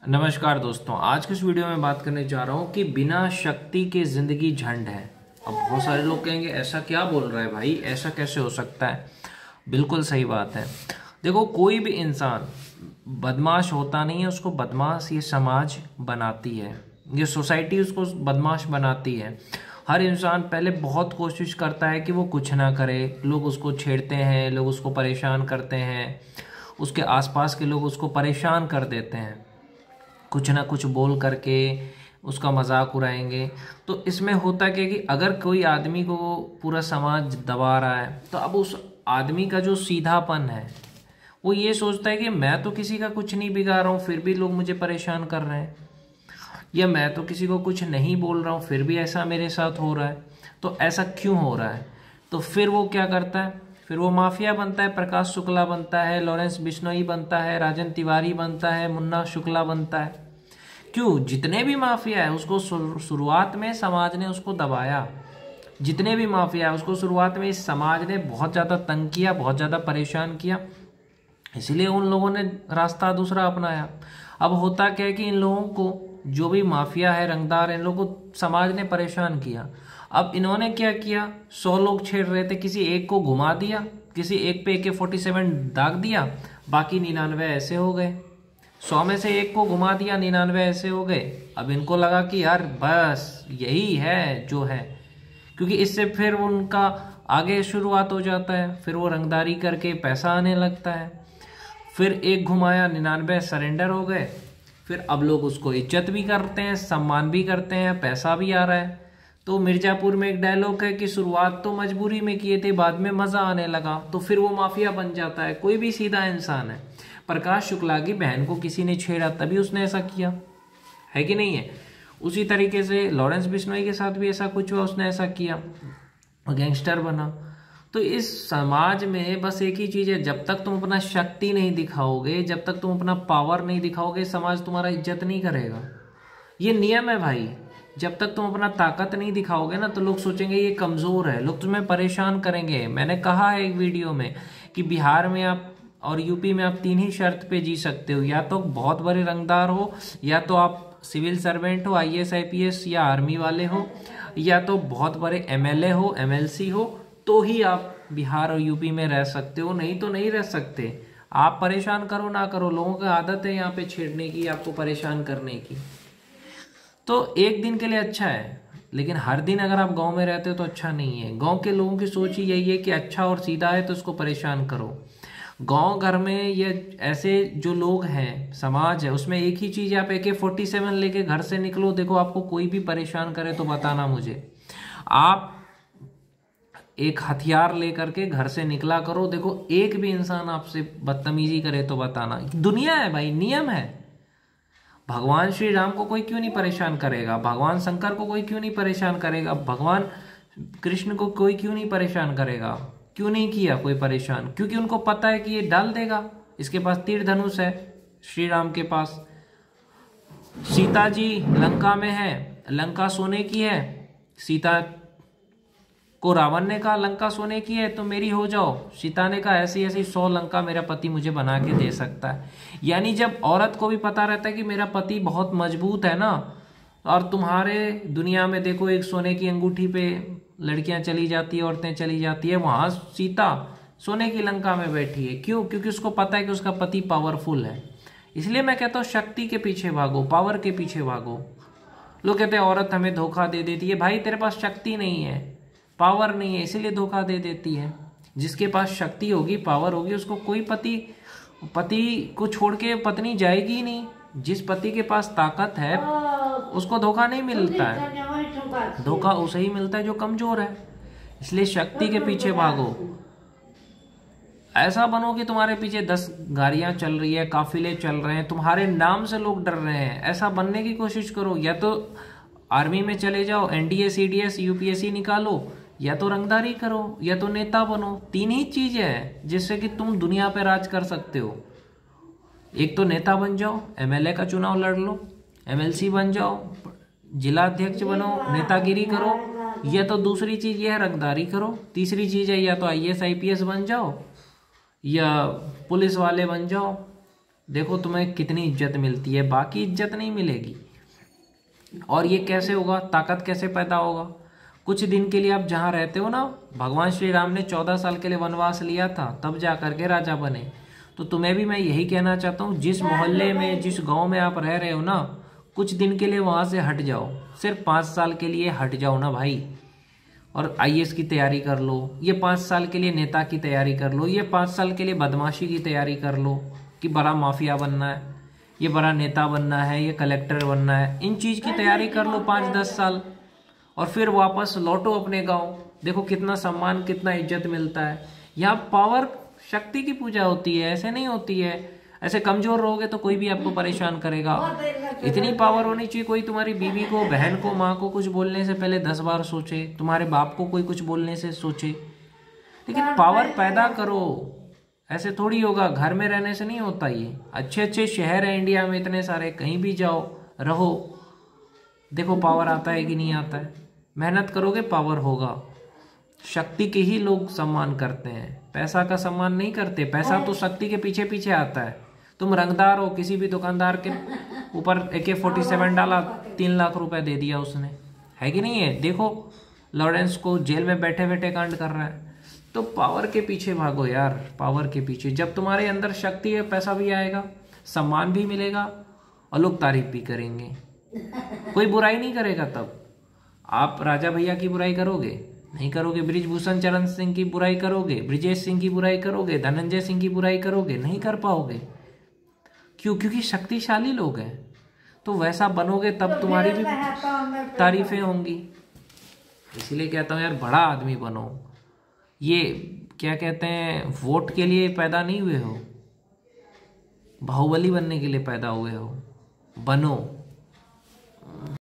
नमस्कार दोस्तों, आज के इस वीडियो में बात करने जा रहा हूँ कि बिना शक्ति के जिंदगी झंड है। अब बहुत सारे लोग कहेंगे ऐसा क्या बोल रहा है भाई, ऐसा कैसे हो सकता है। बिल्कुल सही बात है। देखो, कोई भी इंसान बदमाश होता नहीं है, उसको बदमाश ये समाज बनाती है, ये सोसाइटी उसको बदमाश बनाती है। हर इंसान पहले बहुत कोशिश करता है कि वो कुछ ना करे, लोग उसको छेड़ते हैं, लोग उसको परेशान करते हैं, उसके आसपास के लोग उसको परेशान कर देते हैं, कुछ ना कुछ बोल करके उसका मजाक उड़ाएंगे। तो इसमें होता क्या कि अगर कोई आदमी को पूरा समाज दबा रहा है तो अब उस आदमी का जो सीधापन है वो ये सोचता है कि मैं तो किसी का कुछ नहीं बिगाड़ रहा हूँ फिर भी लोग मुझे परेशान कर रहे हैं, या मैं तो किसी को कुछ नहीं बोल रहा हूँ फिर भी ऐसा मेरे साथ हो रहा है, तो ऐसा क्यों हो रहा है। तो फिर वो क्या करता है, फिर वो माफिया बनता है, प्रकाश शुक्ला बनता है, लॉरेंस बिश्नोई बनता है, राजन तिवारी बनता है, मुन्ना शुक्ला बनता है। क्यों? जितने भी माफिया है उसको शुरुआत में समाज ने उसको दबाया, जितने भी माफिया है उसको शुरुआत में इस समाज ने बहुत ज़्यादा तंग किया, बहुत ज़्यादा परेशान किया, इसलिए उन लोगों ने रास्ता दूसरा अपनाया। अब होता क्या है कि इन लोगों को, जो भी माफिया है, रंगदार है, इन लोगों को समाज ने परेशान किया। अब इन्होंने क्या किया, 100 लोग छेड़ रहे थे, किसी एक को घुमा दिया, किसी एक पे AK-47 दाग दिया, बाकी 99 ऐसे हो गए। 100 में से एक को घुमा दिया, 99 ऐसे हो गए। अब इनको लगा कि यार बस यही है जो है, क्योंकि इससे फिर उनका आगे शुरुआत हो जाता है, फिर वो रंगदारी करके पैसा आने लगता है। फिर एक घुमाया, 99 सरेंडर हो गए। फिर अब लोग उसको इज्जत भी करते हैं, सम्मान भी करते हैं, पैसा भी आ रहा है। तो मिर्जापुर में एक डायलॉग है कि शुरुआत तो मजबूरी में किए थे, बाद में मजा आने लगा, तो फिर वो माफिया बन जाता है। कोई भी सीधा इंसान है, प्रकाश शुक्ला की बहन को किसी ने छेड़ा तभी उसने ऐसा किया है कि नहीं है। उसी तरीके से लॉरेंस बिश्नोई के साथ भी ऐसा कुछ हुआ, उसने ऐसा किया, गैंगस्टर बना। तो इस समाज में बस एक ही चीज है, जब तक तुम अपना शक्ति नहीं दिखाओगे, जब तक तुम अपना पावर नहीं दिखाओगे, समाज तुम्हारा इज्जत नहीं करेगा। ये नियम है भाई। जब तक तुम अपना ताकत नहीं दिखाओगे ना तो लोग सोचेंगे ये कमजोर है, लोग तुम्हें परेशान करेंगे। मैंने कहा है एक वीडियो में कि बिहार में आप और यूपी में आप 3 ही शर्त पे जी सकते हो, या तो बहुत बड़े रंगदार हो, या तो आप सिविल सर्वेंट हो, IAS IPS या आर्मी वाले हो, या तो बहुत बड़े MLA हो, MLC हो, तो ही आप बिहार और यूपी में रह सकते हो, नहीं तो नहीं रह सकते। आप परेशान करो ना करो, लोगों की आदत है यहाँ पे छेड़ने की, आपको परेशान करने की। तो एक दिन के लिए अच्छा है, लेकिन हर दिन अगर आप गांव में रहते हो तो अच्छा नहीं है। गांव के लोगों की सोच ही यही है कि अच्छा और सीधा है तो उसको परेशान करो। गांव घर में ये ऐसे जो लोग हैं, समाज है, उसमें एक ही चीज है, आप AK-47 लेके घर से निकलो, देखो आपको कोई भी परेशान करे तो बताना मुझे। आप एक हथियार लेकर के घर से निकला करो, देखो एक भी इंसान आपसे बदतमीजी करे तो बताना। दुनिया है भाई, नियम है। भगवान श्री राम को कोई क्यों नहीं परेशान करेगा, भगवान शंकर को कोई क्यों नहीं परेशान करेगा, भगवान कृष्ण को कोई क्यों नहीं परेशान करेगा। क्यों नहीं किया कोई परेशान? क्योंकि उनको पता है कि ये डाल देगा, इसके पास तीर धनुष है, श्री राम के पास। सीता जी लंका में है, लंका सोने की है, सीता को रावण ने कहा लंका सोने की है तो मेरी हो जाओ, सीता ने कहा ऐसी ऐसी 100 लंका मेरा पति मुझे बना के दे सकता है। यानी जब औरत को भी पता रहता है कि मेरा पति बहुत मजबूत है ना, और तुम्हारे दुनिया में देखो एक सोने की अंगूठी पे लड़कियां चली जाती है, औरतें चली जाती है, वहां सीता सोने की लंका में बैठी है। क्यों? क्योंकि उसको पता है कि उसका पति पावरफुल है। इसलिए मैं कहता हूँ शक्ति के पीछे भागो, पावर के पीछे भागो। लोग कहते हैं औरत हमें धोखा दे देती है, भाई तेरे पास शक्ति नहीं है, पावर नहीं है, इसीलिए धोखा दे देती है। जिसके पास शक्ति होगी, पावर होगी, उसको कोई पति को छोड़ के पत्नी जाएगी ही नहीं। जिस पति के पास ताकत है उसको धोखा नहीं मिलता है, धोखा उसे ही मिलता है जो कमजोर है। इसलिए शक्ति के पीछे भागो। ऐसा बनो कि तुम्हारे पीछे 10 गाड़ियां चल रही है, काफिले चल रहे हैं, तुम्हारे नाम से लोग डर रहे हैं। ऐसा बनने की कोशिश करो, या तो आर्मी में चले जाओ, NDA CDS UPSC निकालो, या तो रंगदारी करो, या तो नेता बनो। 3 ही चीजें हैं जिससे कि तुम दुनिया पे राज कर सकते हो। एक तो नेता बन जाओ, MLA का चुनाव लड़ लो, MLC बन जाओ, जिला अध्यक्ष बनो, नेतागिरी करो, या तो दूसरी चीज ये है रंगदारी करो, तीसरी चीज है या तो IAS IPS बन जाओ या पुलिस वाले बन जाओ। देखो तुम्हें कितनी इज्जत मिलती है, बाकी इज्जत नहीं मिलेगी। और ये कैसे होगा, ताकत कैसे पैदा होगा? कुछ दिन के लिए आप जहाँ रहते हो ना, भगवान श्री राम ने 14 साल के लिए वनवास लिया था, तब जा करके राजा बने। तो तुम्हें भी मैं यही कहना चाहता हूँ, जिस मोहल्ले में, जिस गांव में आप रह रहे हो ना, कुछ दिन के लिए वहाँ से हट जाओ, सिर्फ 5 साल के लिए हट जाओ ना भाई, और आईएएस की तैयारी कर लो। ये 5 साल के लिए नेता की तैयारी कर लो, ये 5 साल के लिए बदमाशी की तैयारी कर लो कि बड़ा माफिया बनना है, ये बड़ा नेता बनना है, ये कलेक्टर बनना है। इन चीज़ की तैयारी कर लो 5-10 साल, और फिर वापस लौटो अपने गांव। देखो कितना सम्मान, कितना इज्जत मिलता है। यहाँ पावर, शक्ति की पूजा होती है, ऐसे नहीं होती है। ऐसे कमजोर रहोगे तो कोई भी आपको परेशान करेगा। इतनी पावर होनी चाहिए, कोई तुम्हारी बीवी को, बहन को, माँ को कुछ बोलने से पहले 10 बार सोचे, तुम्हारे बाप को कोई कुछ बोलने से सोचे। लेकिन पावर पैदा करो, ऐसे थोड़ी होगा, घर में रहने से नहीं होता ये। अच्छे अच्छे शहर है इंडिया में इतने सारे, कहीं भी जाओ रहो, देखो पावर आता है कि नहीं आता है। मेहनत करोगे पावर होगा। शक्ति के ही लोग सम्मान करते हैं, पैसा का सम्मान नहीं करते। पैसा तो शक्ति के पीछे पीछे आता है। तुम रंगदार हो, किसी भी दुकानदार के ऊपर AK-47 डाला, 3 लाख रुपए दे दिया उसने, है कि नहीं है? देखो लॉरेंस को जेल में बैठे बैठे कांड कर रहा है। तो पावर के पीछे भागो यार, पावर के पीछे। जब तुम्हारे अंदर शक्ति है, पैसा भी आएगा, सम्मान भी मिलेगा, और लोग तारीफ भी करेंगे, कोई बुराई नहीं करेगा। तब आप राजा भैया की बुराई करोगे? नहीं करोगे। बृजभूषण चरण सिंह की बुराई करोगे? ब्रिजेश सिंह की बुराई करोगे? धनंजय सिंह की बुराई करोगे? नहीं कर पाओगे। क्यों? क्योंकि शक्तिशाली लोग हैं। तो वैसा बनोगे तब तुम्हारी भी तारीफें होंगी। इसीलिए कहता हूँ यार, बड़ा आदमी बनो। ये क्या कहते हैं, वोट के लिए पैदा नहीं हुए हो, बाहुबली बनने के लिए पैदा हुए हो। बनो।